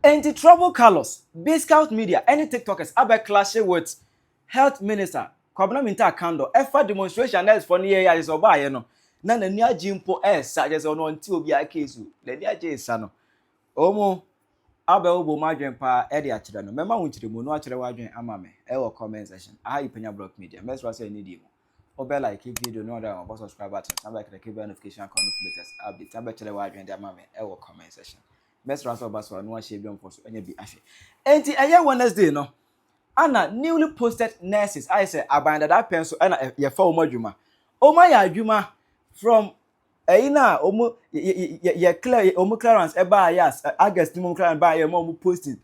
Anti-trouble colors, Bigscout media, any TikTokers about clashing with health minister. Kwabena minta kando. Efa demonstration is for near year is oba ye no. Na na ni agimpo suggest ono nti obi akesu. Na ni age no. Omo abe obo madwen pa e de akire no. Mema wonchire mu no akire wadwen ama me. E wo comment section. Aha Penyah block media. Mesra say ni di mo. Obe like video no that one subscribe button. Number click notification icon for latest update. Number chire wadwen de ama me. E wo comment section. Best transfer baswa no ahye bi onfo so anya bi ahye enti eye Wednesday no ana newly posted nurses I say abanda that pen so ana ye fa omadwuma ya adwuma from na omo ye clear omo clearance e ba yes August mo clearance ba ye mo posting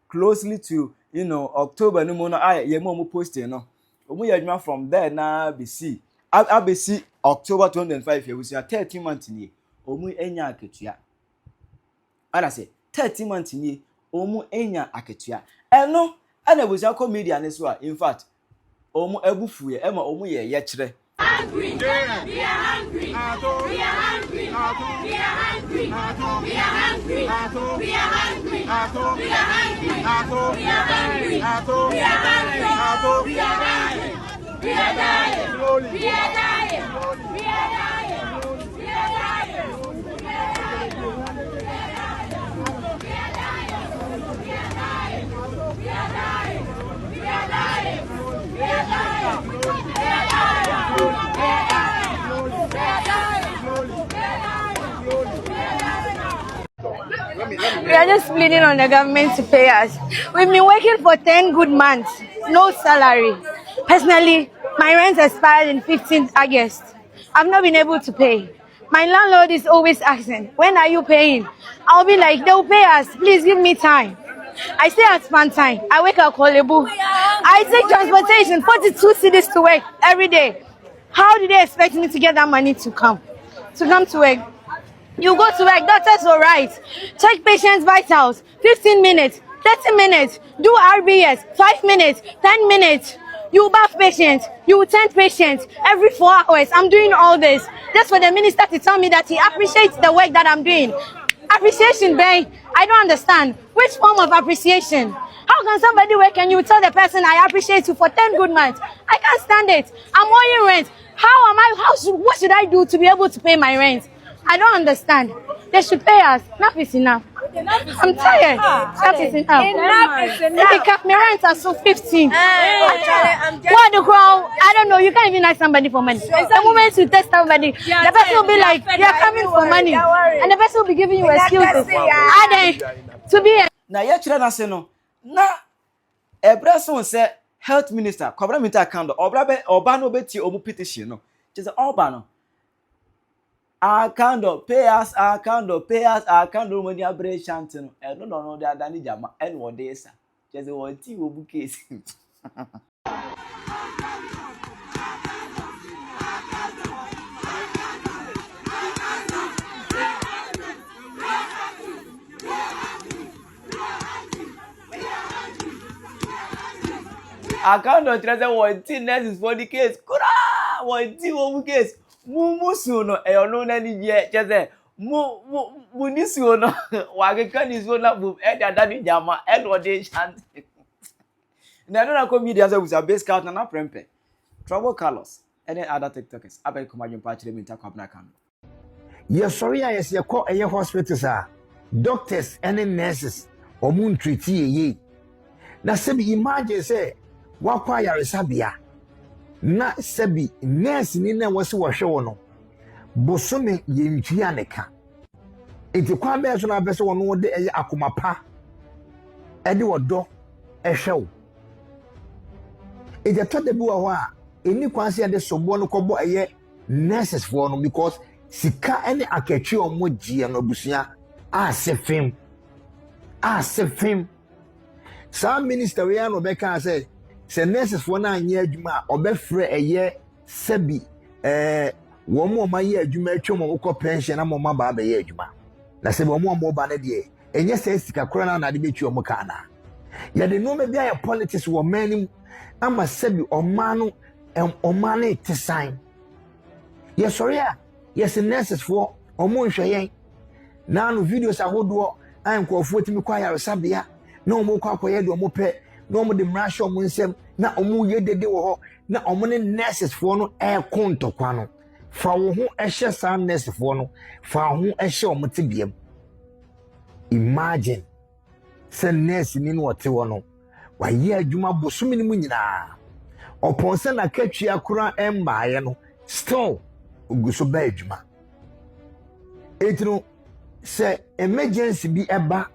closely to October no mo no ye mo posting no omo ya adwuma from there na BC abc October 2025 ye we see 13 months ni omo enya aketua ana say 30 months ni omu enya aketua eno ana busia ko media ne so a in fact omu abufuye ema omu ye kire hungry we are hungry we are hungry we are hungry we are hungry we are hungry we are hungry we are hungry we are hungry we are hungry we are dying we are dying slowly we are dying we are dying we are dying We are just pleading on the government to pay us. We've been working for 10 good months, no salary. Personally, my rent expired in 15th August. I've not been able to pay. My landlord is always asking, when are you paying? I'll be like, they'll pay us, please give me time. I stay at Spantine. I wake up Kolebu. I take transportation, 42 cities to work every day. How do they expect me to get that money to come to work? You go to work, doctors will write. Check patients' vitals, 15 minutes, 30 minutes. Do RBS, 5 minutes, 10 minutes. You bath patients, you tend patients every 4 hours. I'm doing all this just for the minister to tell me that he appreciates the work that I'm doing. Appreciation, babe. I don't understand. Which form of appreciation? How can somebody work and you tell the person I appreciate you for 10 good months? I can't stand it. I'm owing rent. What should I do to be able to pay my rent? I don't understand. They should pay us. Enough is enough. I'm tired. Enough is enough. They kept me rent as so 15. What the crowd? I don't know. You can't even ask somebody for money. The moment you test somebody, the person will be like, "You're coming for money," and the person will be giving you excuses. To be. Na ye kire na se no na ebreson say health minister kwabra minta account oba no beti omu petition no just oba no account pay us money abre chant no e no dey adani jama en wo dey sa just wo ti wo bu case account no trust one thing next is for the case kura one thing wo bu case musu no e ono na ni je just mu nisu no wa ke kan nisu na bu e da ni jama e no dey chant na no na ko media say we say Bigscout na prempe trouble colors any other TikTokers abeg come ajun pa chire mi ta kwabna kan ye sorry yes ye call eye hospitals doctors and nurses omun treat ye na sebi imagine say wakwa yaresabia na sebi nurse ni na wose wo hwe wo no bosome ye ntwia neka enti kwa be so na be so wo no de eye akomapa ede wodo ehwe wo eje to de bi wo ho a eni kwanse ade sobo no kobo eye nurses for no because sika ene akatwi omogie no busua asefim some minister we no be kan say nurses for na anye adwuma obefre eye sebi wo mo ma ye adwuma atwom wo ko pension na mo ma ba ba ye adwuma na sebi wo mo ba na de enye say sika kora na de betwi o mo kana ye de no me bia ye politics wo manim ama sebi omanu omane tesan yes sorry yes nurses for omo nhweyen na no videos ahodo an nkofo timi kwa yaresabea na omo kwa akoye de omo pe na omo de mrahye omo nsem na omo ye dede wo ho na omo ne nurses fo no kontokwa no fa wo ho ehye sa nurses fo no fa ho ehye omo tebiem. Imagine se nurse ni no wote wo no wa ye adwuma bosumi ni mu nyina oponse na katwia kura embaaye no still oguso ba adwuma. Etino se emergency bi eba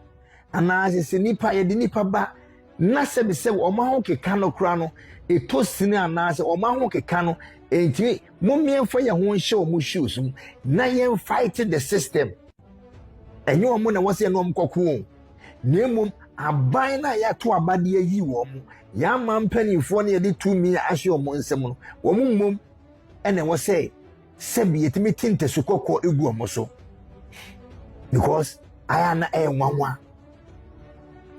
ana se nipa ye de nipa ba na se be se o ma ho keka no kura no etosini ana se o ma ho keka no enti mommemfa ye ho nhye o mu shoes na ye fight the system. Enye o mu na wose no mkoko nemum aban na ya to abade yi wo mu ya ma mpanifo na ye de 2 million ahye o mu nsem no wo mum ene wose se bi yetimi tinte sukoko egu o mu so because ayana nwanwa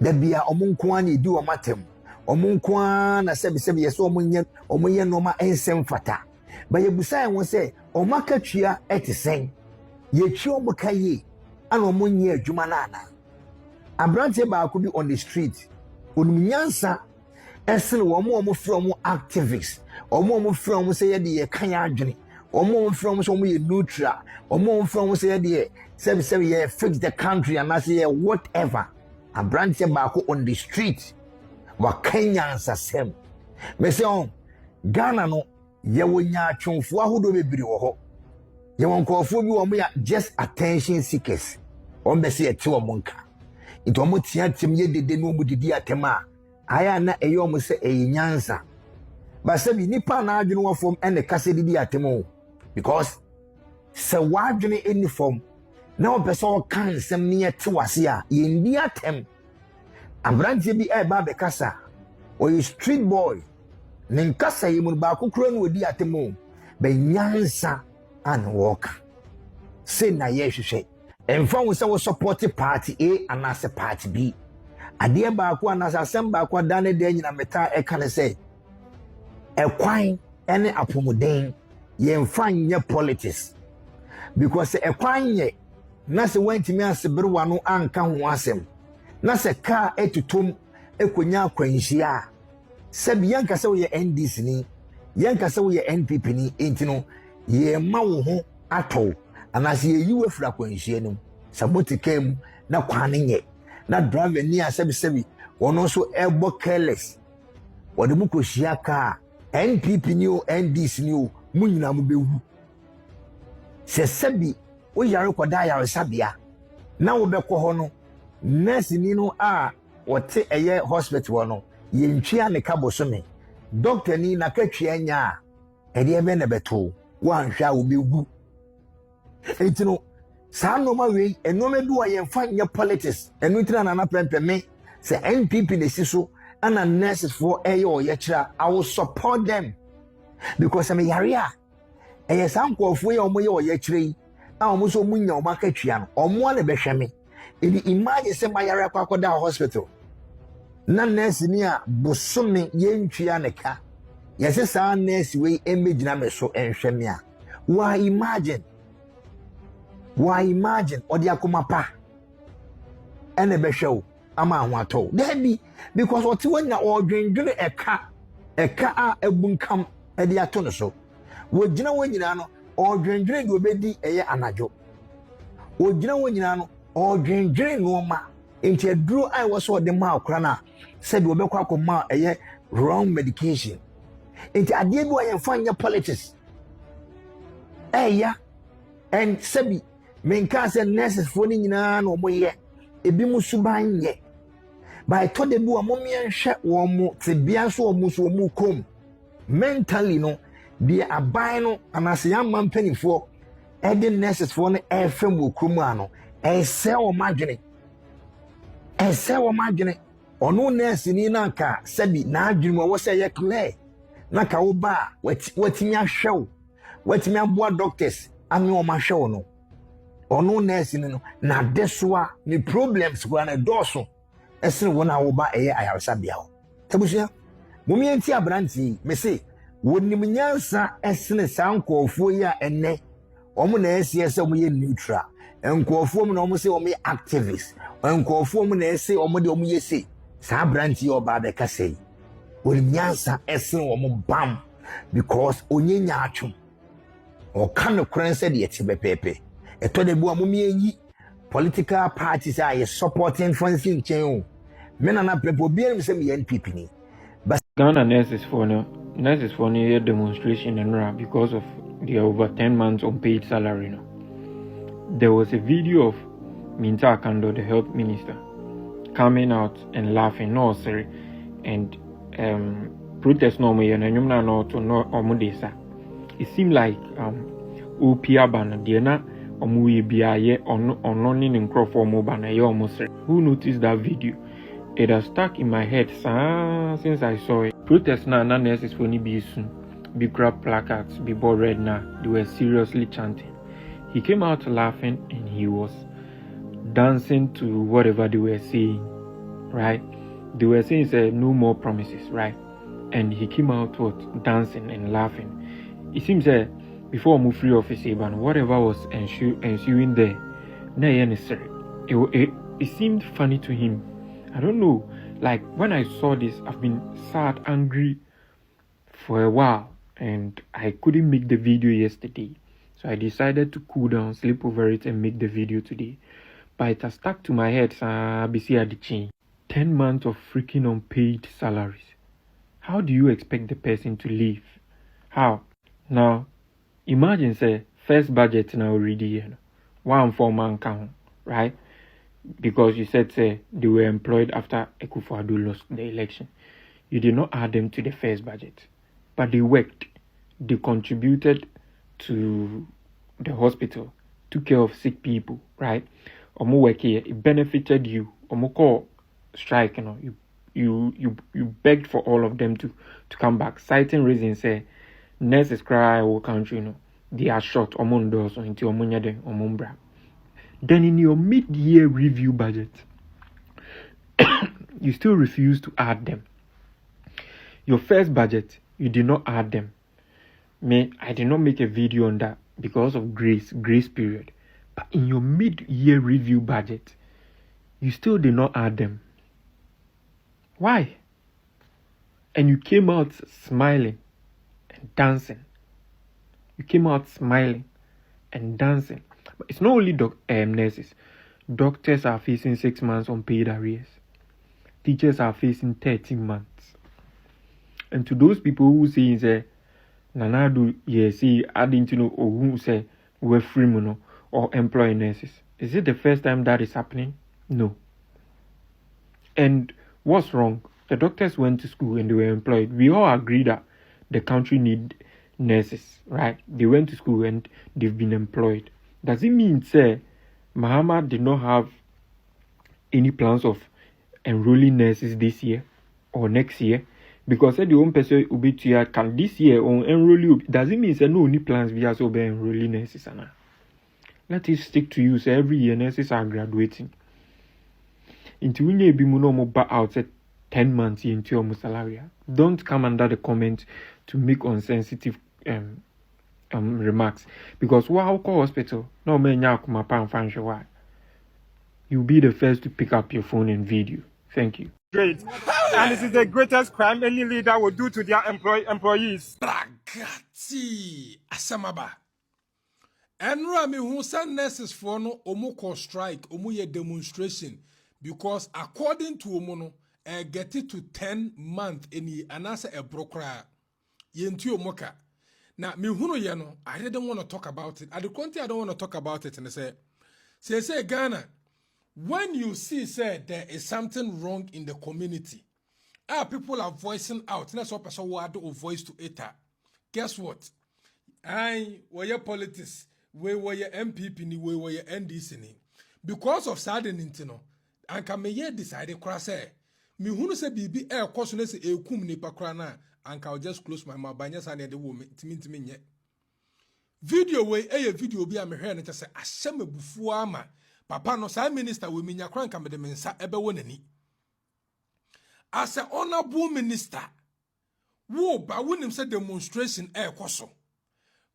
da bia omunko an edi o matem omunko na sebi yeso omunye noma ensem fata ba yebusa en wo se omakatwia etisen yechi omukaye ana omunye adwuma na ana abrante ba ko bi on the street onumnyansa esene wo mo from activists omo from se ye de ye kan adwene omo from so mo ye neutral omo from se ye de sebi ye fix the country and as ye whatever abrante ba ko on the street wa Kenya ansasem me se on Ghana no ye wonya atwonfo ahodo bebiri wo ho ye wonkofo bi wo mo ya just attention seekers on be se eti wo monka ito mo tiatim ye dede no mu didi atema aya na eyo mo se eyansa ba se bi nipa na adwene wo fom ene kase didi atemo because se wadwene eni fom na obeso kan sem ne yete wase a ye ndi atem abrante bi ba be kasa o street boy ne nkasa yimu ba kokoro no odi atemo be nyansa an walk se na ye hwehwe emfa wo se wo support party A and as party B ade ba ko anasa asem ba ko da ne de nyina meta e kan se ekwan ene apomuden ye mfa nye politics because ekwan ye na se wantimi asebrewa no anka ho asem na se ka etutum ekonya akwanhia se bianka se wo ye NDC ni yanka se wo ye NPP ni entino ye ma wo ho ato anase ye yiwe fra akwanhia no saboti kem na kwane nye na driver ni asebi wono so ebo careless wode mu kohia ka NPP ni o NDC ni o munyina mu bewu se sebi o yare koda yare sabia na wo bekọ ho no nurse ni no a wote eye hospital no ye ntwia ne kabosome doctor ni na katwia nya ede ebe ne beto wan hwa wo bewu etino sa no ma we enome bi wo ye mfa nye politics enu ntira na na prempeme se NPP ne siso ana nurses for eye o ye kira I will support them because am yare a eye sankofo ye omo ye o ye kire yi a omo so munya o makatwia no omo na behweme edi imagine se mayare akwakoda hospital na nurse ni a bosome ye ntwia ne ka ye se sa nurse we emegina me so enhweme a why imagine odi akoma pa ene behwew ama ho ato debi because oti wanya odwendwene eka a ebunkam edi ato no so wogina wonyina no odwendwene de obedi eye anajo wogina wonyina no odwendwene no ma enti aduro ai wo so de ma akora na said we bekwa akoma eye wrong medication enti ade bi wo ye fanya politics and sabi menka se nurses for ni nyina no mo ye ebi musuban ye by to de bi wo mo mienhwe wo mo te bia so wo mu so mu kom mentally no de aban no anase ya mampanifo ede nurses for no efem wo krom ano ese wo madwene ono nurse ni na ka sabi na adwene wo se ye clear na ka wo ba watimi ahwew watimi aboa doctors ami wo ma hwew no ono nurse ni no na deswa ni problems kwa na doso esene wona wo ba eye ayarsa bia ho tabusia mumi enti abranti me se wonim nyansa esene sankofo ya enne omo na esi ese omo ye neutral Nkurɔfoɔ mu na ɔmo sɛ ɔmo yɛ activists. Nkurɔfoɔ mu na ɛsɛ ɔmo de ɔmo yɛ sei. Saa aberanteɛ ɔbaa bɛka sɛ onim nyansa ɛsen ɔmo bam because onye nyaatwom. Ɔka no koran sɛ deɛ ɛte bɛpɛɛpɛ. Ɛtɔ de bu a mo mienyi political parties a yɛ supporting fancy nkyɛn o. Me na na prepo biara mi sɛ me yɛ NPP ni. Ghana nurses for a demonstration and because of their over 10 months unpaid salary. No? There was a video of Minta Kando, the health minister, coming out and laughing, no sorry, and protest no me and no to no omudesa. It seemed like Opia ban Diana Omuye Biaye on non in Crawford Mobana almost. Who noticed that video? It has stuck in my head since I saw it. Protest now nurses for ni be soon. Big crap placards, be bold red now. They were seriously chanting. He came out laughing and he was dancing to whatever they were saying, right? They were saying no more promises, right? And he came out dancing and laughing. It seems before move free office even whatever was ensuing there, not necessary. It seemed funny to him. I don't know. Like when I saw this, I've been sad, angry for a while, and I couldn't make the video yesterday. So I decided to cool down, sleep over it, and make the video today. But it has stuck to my head, BC at the chain. 10 months of freaking unpaid salaries. How do you expect the person to live? How? Now, imagine first budget now already, 1 count, right? Because you said they were employed after Akufo-Addo lost the election. You did not add them to the first budget. But they worked. They contributed to the hospital, took care of sick people, right? Omo work here, it benefited you. Omo call strike, you begged for all of them to come back, citing reasons nurses cry our country, they are short omo ndoso into omo nyade omo mbra. Then in your mid-year review budget, you still refuse to add them. Your first budget, you did not add them. I did not make a video on that because of grace period. But in your mid-year review budget, you still did not add them. Why? And you came out smiling and dancing. You came out smiling and dancing. But it's not only nurses. Doctors are facing 6 months unpaid arrears. Teachers are facing 13 months. And to those people who say, Nanadu, adding to know, or who say, we're free mono or employ nurses. Is it the first time that is happening? No. And what's wrong? The doctors went to school and they were employed. We all agree that the country need nurses, right? They went to school and they've been employed. Does it mean, Mahama did not have any plans of enrolling nurses this year or next year? Because the own person will be can this year on enroll you. Does it mean no any plans we also be enrolling nurses? Let it stick to you. Every year nurses are graduating. Into when you be more back out 10 months into your salary. Don't come under the comment to make insensitive remarks, because wow call hospital no man why you'll be the first to pick up your phone and video. Thank you. Great. And this is the greatest crime any leader will do to their employees. Bragati Asamaba. Enra me who send nurses for no omoko strike, omuye demonstration, because according to omono, get it to 10 months any anasa a brokra yentu omoka. Now, me who no, I didn't want to talk about it. At the country, I don't want to talk about it. And I say Ghana, when you see there is something wrong in the community, people are voicing out. That's what person who had a voice to it. Guess what? Were your politics, we were your MPP, we were your NDC. Because of sudden intino, and can me decided cross me who say BB air caution a kum nipa crana. And I'll just close my mouth by just the woman to me yet. Video way a video be a me and just say Asɛm bufuama. Papa no sa minister we minya kran ka me de mensa ebe wonani. As an honorable minister, wo ba wonim say demonstration koso.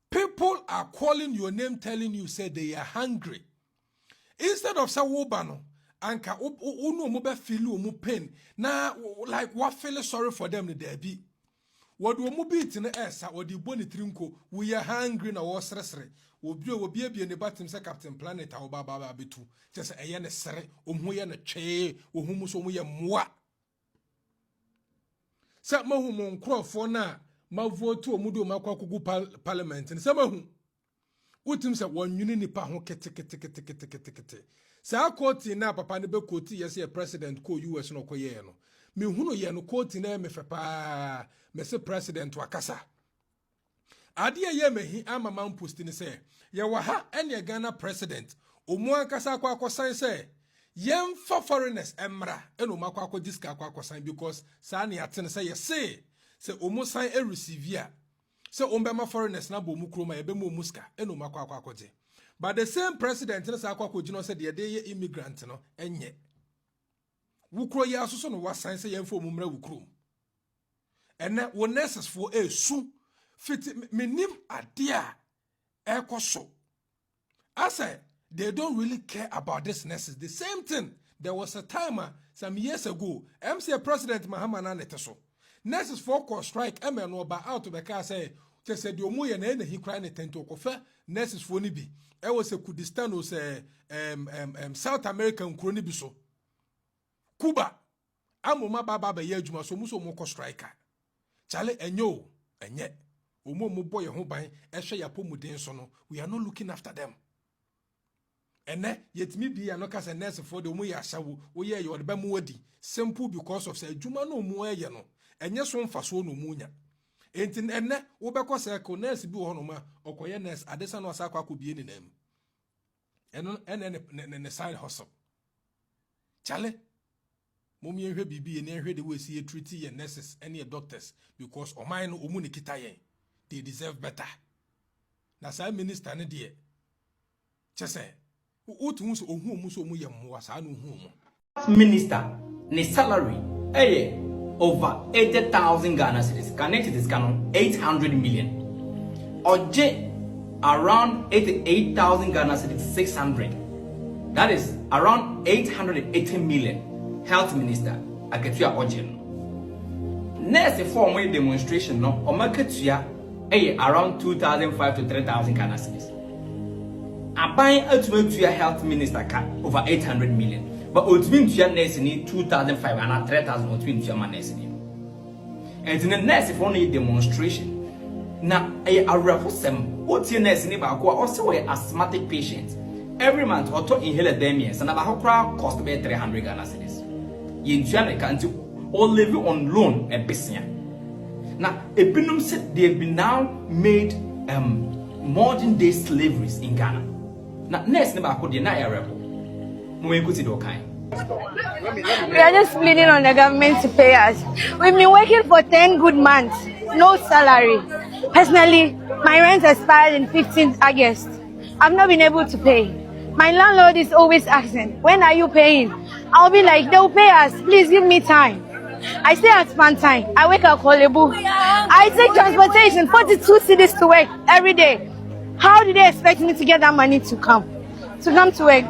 People are calling your name, telling you say they are hungry. instead of say wobano anka no mo be feel mo pain na like what feel sorry for them there be what do mo beat na esa what the boni trinko we are hungry na wo sresre obi abie ne batim say Captain Planet a oba baba betu just eye ne sere omhu ye ne twe ohum so mo ye moa sa mahu mo nkrofo na ma vote omudo makwakugu parliament ne sa mahu utim say wonwini nipa ho kete sa koti na papa ne be koti yes president ko US no koye no me hunu ye no koti na me fepa me se president wakasa ade ye mehi ama man post ni say ye wa ha ene Ghana president omu akasa akwakosan say yem for foreigners emra eno makwakọ diska akwakosan because sa na yatene say ye say omu san e receive ya say ombema foreigners na bo mu kroma ye be mu muska eno makwakọ je. But the same president in Sakako Gino said the day immigrant no enye. Wukro ya so no was science yen for mumra wukro. And that one nurses for a su fit minim adia ekoso. I said they don't really care about this nurses. The same thing. There was a timer some years ago. MC President Mahama Neteso. Nurses for call strike no ba out of the car say just said the omu na he cry ne tento kofa nurses for ni bi. I was a Kurdistan was South American kroni bi so. Cuba amoma baba be yadwuma so muso mo ko striker. Chale enyo enye. Omo mo boy ho ban ehwe yapomuden so no. We are not looking after them. Ene yetimi bi no ka se nurse for the omo ya hyawo wo ye yo de ba mu wadi simple because of say adwuma no mo eye no. Enye so mfaso no mu nya. Enti ene wo be ko se ko nurse bi ho no ma okoye nurse adesa no asa kwa bie ni nam ene side hustle chale momi ehwe bibi ye na ehwe de we see treat ye nurses and ye doctors because o man no omu ne kita yen they deserve better na sa minister ne de chese otu so ohu omu so omu ye mmoa sa no hu omu minister ne salary over 80,000 Ghana cedis. Connected is canon 800 million. Oje around 88,000 Ghana cedis 600. That is around 880 million. Health Minister Aketua Oje. Next form way demonstration no Omaketua around 2,500 to 3,000 Ghana cedis. Abai Atumatuya Health Minister over 800 million. But ultimately, your nurse need 2,500 and 3,000 ultimately your nurse need. And in the nurse, if only demonstration. Now, a Asɛm, what's your nurse need? Also, an asthmatic patient. Every month, auto inhaler demians and about crowd cost about 300 Ghana cedis. You can't all live on loan a business. Now, a binum said they have been now made modern day slaveries in Ghana. Now, nurse never could deny a rebel. We are just pleading on the government to pay us. We've been working for 10 good months, no salary. Personally, my rent expired in 15th August. I've not been able to pay. My landlord is always asking, when are you paying? I'll be like, they'll pay us, please give me time. I stay at Spantine, I wake up Kolebu. I take transportation, 42 cities to work every day. How do they expect me to get that money to come to work?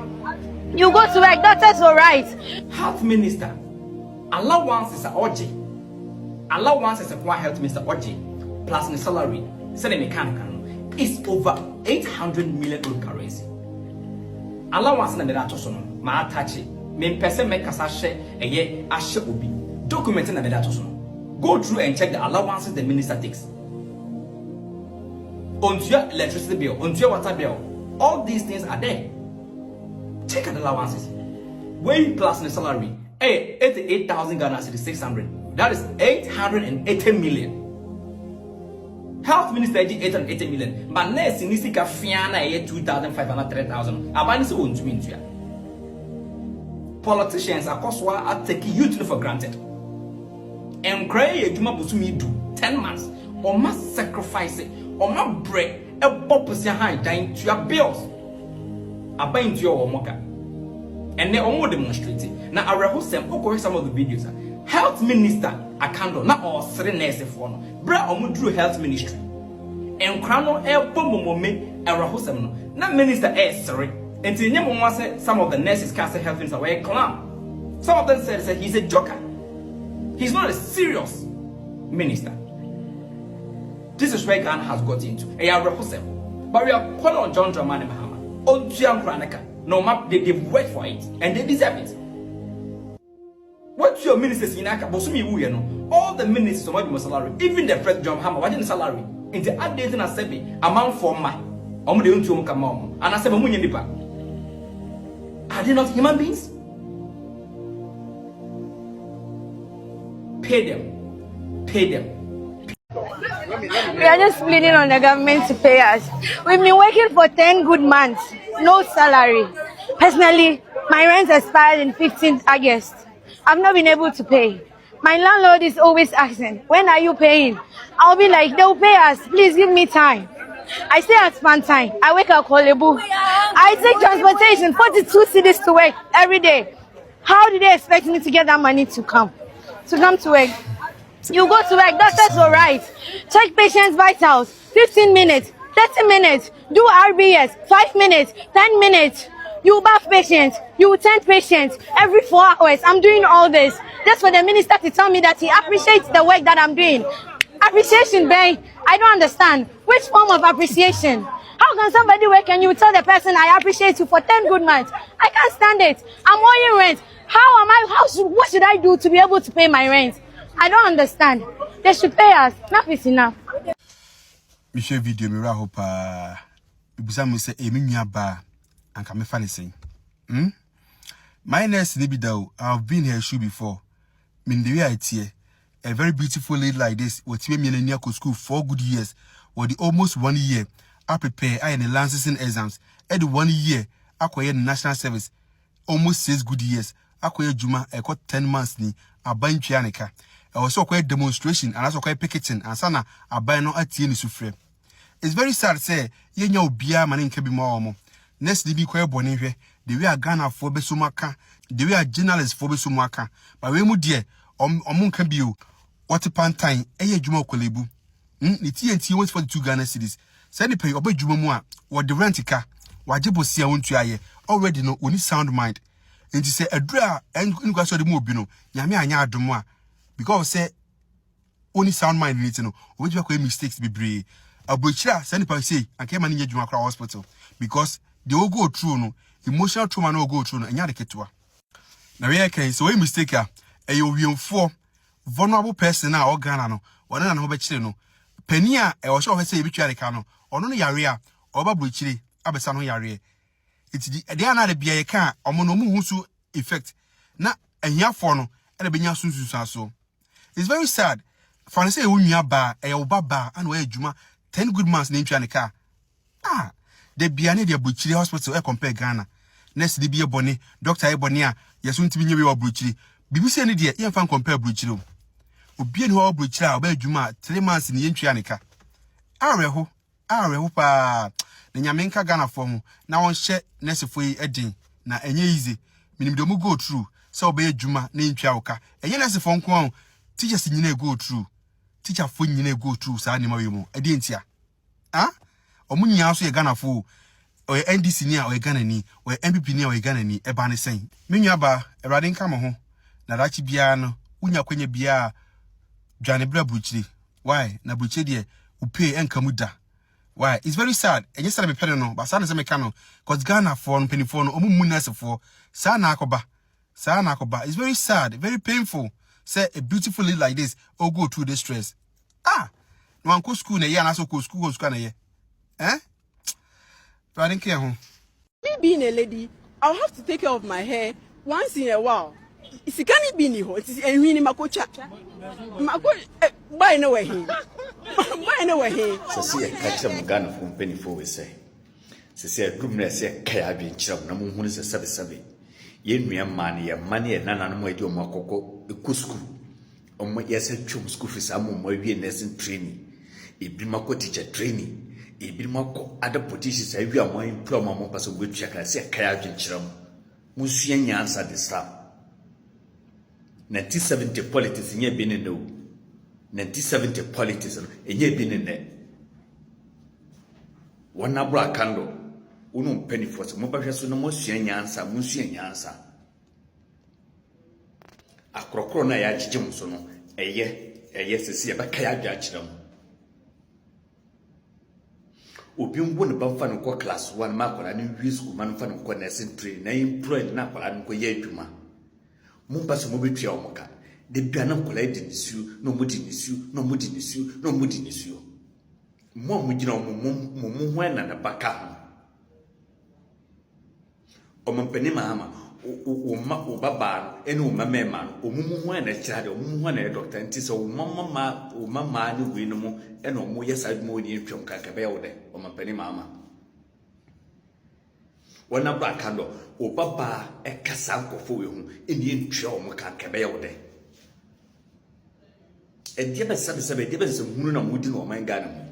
You go to work, doctors all right. Health Minister, allowances are OJ. Allowances of one Health Minister OJ, plus the salary, send a mechanical, is over 800 million currency. Allowance na meda tosono, ma atache, me pese me kasashe, eye ashe obi. Document na meda tosono. Go through and check the allowances the minister takes. On your electricity bill, on your water bill, all these things are there. Check out the allowances. When plus the salary, 88,000 Ghana cedis 600. That is 880 million. Health Minister 880 million. But nurse in Nisika Fiana 2,500 3,000. Abani se won't mean to. Politicians are coswa are taking youth for granted. And cry a Juma Busumi do 10 months or must sacrifice it or must break a purpose high dying to your bills. Abain to your moka. And they all demonstrating. Now, I will some of the videos. Health Minister, a candle, not all three nurses for no. Bra Omudru Health Ministry. And Crano El Pomome, a Rahusam. Not Minister sorry. And some of the nurses cast a health minister were a clown. Some of them said he's a joker. He's not a serious minister. This is where Ghana has got into. But we are calling on John Mahama. No, they've worked for it and they deserve it. What's your ministers in Aka? All the ministers of my salary, even the President John Mahama, what in salary? In the updating a sebi amount for my and I said, are they not human beings? Pay them. Pay them. We are just pleading on the government to pay us. We've been working for 10 good months, no salary. Personally, my rent expired in 15th August. I've not been able to pay. My landlord is always asking, when are you paying? I'll be like, they'll pay us, please give me time. I stay at Spantine. I wake up Kolebu. I take transportation, 42 cities to work every day. How do they expect me to get that money to come to work? You go to work, doctors will write. Check patients' vitals, 15 minutes, 30 minutes. Do RBS, 5 minutes, 10 minutes. You bath patients, you tend patients every 4 hours. I'm doing all this just for the minister to tell me that he appreciates the work that I'm doing. Appreciation, babe. I don't understand. Which form of appreciation? How can somebody work and you tell the person I appreciate you for 10 good months? I can't stand it. I'm owing rent. What should I do to be able to pay my rent? I don't understand. They should pay us. Enough is enough. Michelle video me rahopa. Ibusa me say emi nua ba anka me fa ne sen. My nurse Nibidao, I've been her shoe before. Mean the way I tear. A very beautiful lady like this, what me and near school 4 good years, or the almost 1 year. I prepare I in the licensing exams. At 1 year, I acquire the national service. Almost 6 good years. I acquire Juma, I got 10 months ni. I buy in Chianica. I also acquire demonstration and also acquire picketing and sana I buy no at ni sufre. It's very sad to say, ye nyo bia manin kebi mo. Next DB kwa bonihwe, the way a Ghana for besumaka, the way a journalist for besumaka. But we mu die, omun can be what a pan time, juma kolebu. The TNT was for the 2 Ghana cities. Send the pay obey jumamua, what the rentica, what jibo see won't try already know only sound mind. And to say a dra and go so the mobino, yamia anya dumwa. Because say only sound mind need to know which way mistakes be brave. A butcher send the say and came in Juma hospital because they will go through no emotional trauma no go through no anya de ketua. Na we can so we mistake a you for vulnerable person na Ghana no one na no be chire no Penyah e wo sure say e bitwa de ka no ono no yare a oba buchire abesa no yare iti de ana de bia ye ka omo no mu husu effect na ahiafo no e de benya sunsun so. It's very sad for say wunua ba e wo baba ana we adwuma 10 good months na ntwa ne ka the biane de buchire hospital e compare Ghana next de bia bone doctor e bone a yeso ntimi nyewe wa buchire bibi se ne de ye fan compare buchire obi ne ho buchire a oba adwuma 3 months ne ntwa ne ka areho pa na nyamenka Ghana form na won hye nurse foi edin na enye easy minim de mu go through so oba adwuma na ntwa wo ka enye nurse fo nko an teachers nyina go through teacher fo nyina go through sa ne ma we mu edi ntia omunya so ye Ghana fo o NDC ni a o Ghana ni o MPP ni a o Ghana ni e ba ne sen menua ba erade nka mo ho na dachi bia no unya kwanya bia dwane bra buchiri why na buchiri de upay enka muda why it's very sad enye sare me pede no ba sa na se me ka no cause Ghana for no penifo no omu nurse for sa na akoba it's very sad, very painful say a beautiful lady like this all go through this stress no an ko school na ye na so ko school na ye I didn't care who. Me being a lady, I'll have to take care of my hair once in a while. It's can't be ni ho. It's a mini makocha. Buy no way here. Buy no way here. So see a catch of Ghana from penny for we say. So see a group nurse a kaya being chub, no moon is a sabi. Yen me a money and none of my do makoko, a kusku. On my yes, a chum school for some more nursing training. A bimako teacher training. Ibimako other politicians I we are more employment more person with check I say kaya jinchram musuya nyansa de sram 1970 politics nye been in no 1970 politics nye been in there one abra kando Uno penny for some mobile so no more nyansa, Monsieur Nyansa. A crocona ya Jimson, a yes, to see about Kaya judge them. Opium won about fan of class 1 mark and use woman fan of nursing tree, name print napple and go yetuma. Mumpas mobile triamoka. The piano collected issue, no mood in issue, no mood in issue, no mood in issue. Mom, we know Mum when and a bacam. Penyah Mahama, Baba, and Mamma, when a child, when a doctor, and tis Mamma, Mamma, Winamo, and Moya side moody from Cacabelde, Penyah Mahama. When a black candle, Baba, a Casanco for you, Indian Chom Cacabelde. And Deba Sabbath, Deba Moon and Woodin or my garden.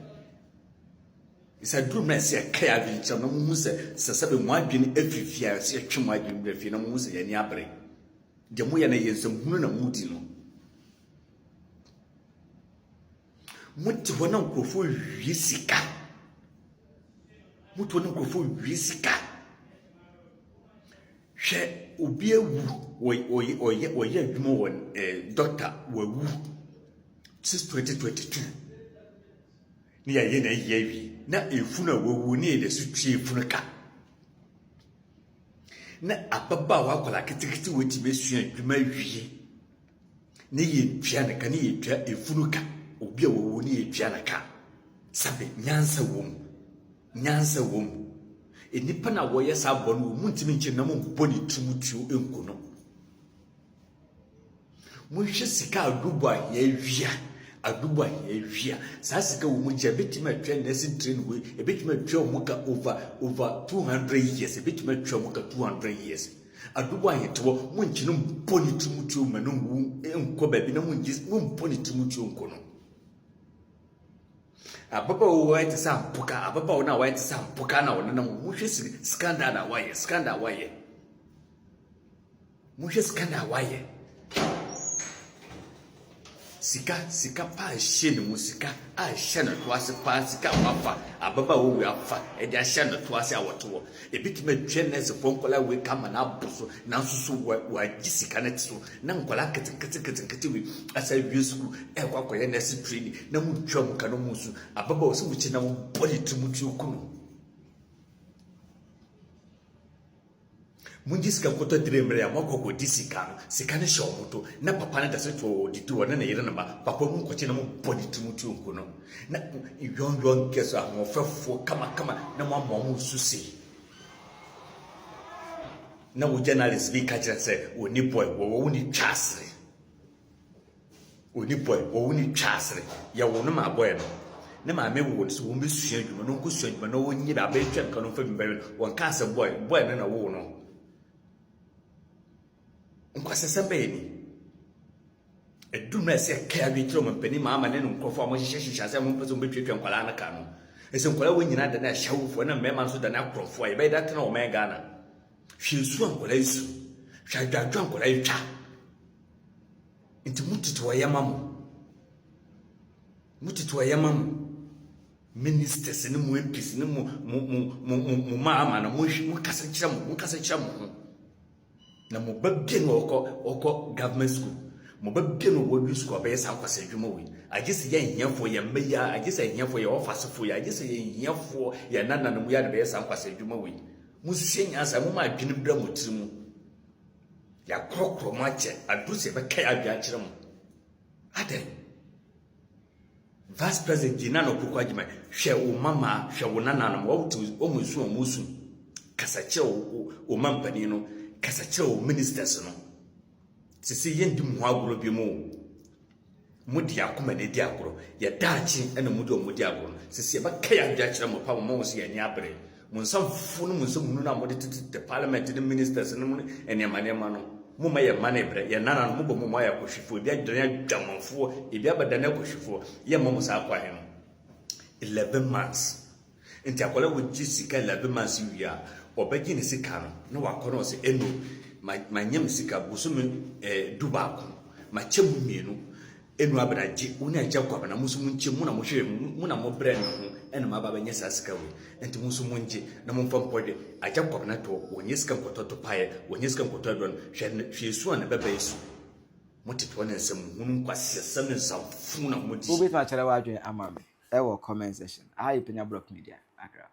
It's a dream I say a caregivers, no muse, Sasabi Margin every fear, see a chumagin, if you know Muse and Yabre. The Moyana is a moon and Mutino. Mutuana go for Risica. Mutuana go for Risica. She Ubia or yet more doctor were woo since 2022. Near Yena Yevi. Na efuna wewu ni de sutwe efuna ka na ababa wa kola kitikiti weti besua adwuma wie ne ye twa na ka ne ye twa efunu ka obi a wewu ni ye twa na ka sabe nyansa wom enipa na wo yesa abɔ no mu ntimi nche na mu bɔ ni tumutuo enko no mu hwe sika adubo a ye wia aduba yewia sasika wo mujia betima twa nursing train we betima twa muka over 200 years betima twa muka 200 years aduba yeto mu nchinu mponi tumutu manu enko ba bi na mu mponi tumutu enko no ababa wo white sampuka ababa wo na white sampuka na wona mu hwe scandal na waye mu hwe scandal waye Sika pa shene musika a shene to ase pa sika wafa ababa wo wi afa e dia shene to ase awoto e bitime twene se fonkola we kama na abuso na nsusu wa gisika na tiso na nkola kete we asa wi school e kwakoye na se training na mu twam kanu musu ababa wo se wuchi na mu body tumutu okunu Munjisika koto diremre ya mwako ko disika sika ne shomoto na papa na dase to ditu na yire na papa mu nkoche na mu body tumutu nkono na yon keso ahofefo kama na mu susi na wo journalist bi ka kire se oni boy wo ni twasre ya wo no ma boy no na ma me wo so wo be sua dwuma no ko sua dwuma no wo nyi ba be twa nka no fa bimbe won ka se boy na wo no Nkwase sembeni edumna se kaya bi tro mpani mama ne nkofo mo hihye se mo peso mbetwetwe nkwala na ka no ese nkwala wo nyina da na hyawfo na mema so da na krofo e be da tena o me Ghana hwinsu nkwala isu hwadwadwa nkwala itwa nti mutito wayamamu ministers ne mu MPs ne mu mama na mu kasa kira mu na mo babgen oko government school mo babgen wo school be yesa kwasa adwuma wi agese ye hiafo ye meya agese hiafo ye office fo ye agese ye hiafo ye nana no ya be yesa kwasa adwuma wi mo hye nyansa mo ma adwene bra mo tirimu ya krokro ma che aduse be kai adwa kire mo aden vice president dinano kokwa agima hwe wo mama hwe wo nana no wo tu o mo su kasa che o mampani no kasa kire ministers no sisi yendi mu agoro bi mu di akoma ne di agoro ya daachi ena mu di agoro sisi ba kaya dia kire mo pa mo so ya ni abre mu nsamfu no mu nsamu no mo de parliament the ministers no ene manema no mu ma ya manebre ya nana no mu bo mu ya kohwifo bi adwane adwamanfo e bi abadana kohwifo ya mo sa akwa he no 11 months enti akola wo jisika 11 months wia obegi ni sika no na wakono se eno manyam sika busumi dubako machemu mienu enu abraji una agya kwaba na musu munche mu na mo hwe mu na mo bre no ho ena ma baba nya sasika we enti musu munje na mo mfa mpode agya kwaba na to wonye sika nkoto to paye wonye sika nkoto adon hwe su na baba yesu motito na nsem hunu nkwase sam nsamfu na modi Obi fa chere wa adwen ama me e wo comment section. Penyah Block Media Accra.